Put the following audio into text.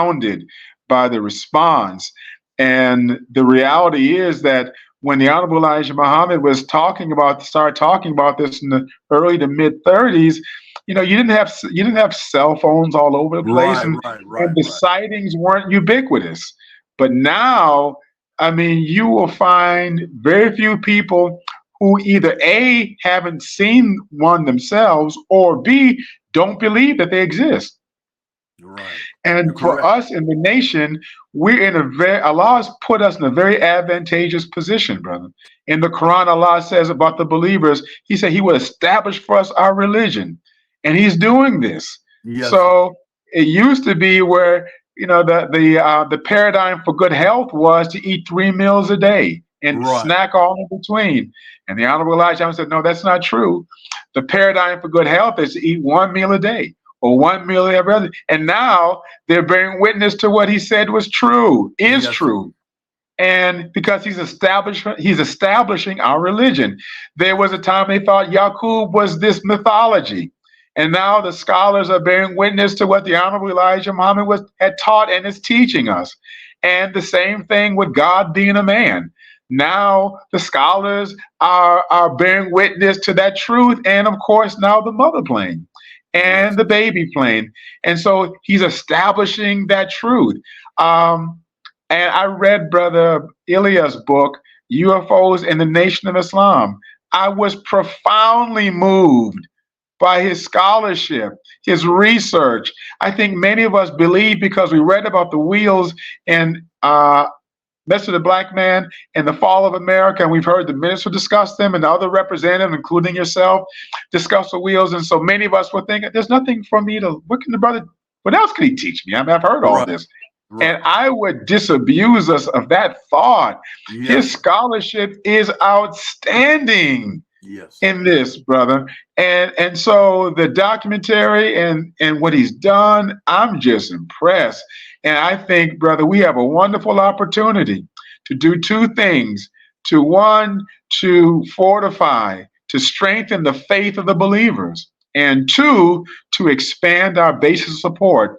astounded by the response. And the reality is that when the Honorable Elijah Muhammad was started talking about this in the early to mid 30s, you didn't have cell phones all over the place, Right, and right, right, and the right. sightings weren't ubiquitous. But now, I mean, you will find very few people who either A, haven't seen one themselves, or B, don't believe that they exist. Right. You're And for correct. us in the nation, we're in a very, Allah has put us in a very advantageous position, brother. In the Quran, Allah says about the believers, He said He will establish for us our religion. And He's doing this. Yes, sir. So it used to be where, the paradigm for good health was to eat 3 meals a day and Right. snack all in between. And the Honorable Elijah said, no, that's not true. The paradigm for good health is to eat 1 meal a day or 1 meal every other. And now they're bearing witness to what he said was true, is Yes, sir. true. And because he's establishing our religion. There was a Yes. time they thought Yaqub was this mythology. And now the scholars are bearing witness to what the Honorable Elijah Muhammad had taught and is teaching us. And the same thing with God being a man. Now the scholars are bearing witness to that truth. And of course, now the mother plane and Yes. the baby plane. And so he's establishing that truth. Um, and I read Brother Ilya's book, UFOs in the Nation of Islam. I was profoundly moved by his scholarship, his research. I think many of us believe because we read about the wheels in Mr. the Black Man and the Fall of America, and we've heard the minister discuss them and the other representatives, including yourself, discuss the wheels. And so many of us were thinking, there's nothing for me to, what else can he teach me? I mean, I've heard all Right. this. Right. And I would disabuse us of that thought. Yes, His sir. scholarship is outstanding Yes. in this, brother. And so the documentary and what he's done, I'm just impressed. And I think, brother, we have a wonderful opportunity to do two things. To fortify, to strengthen the faith of the believers, and two, to expand our basis of support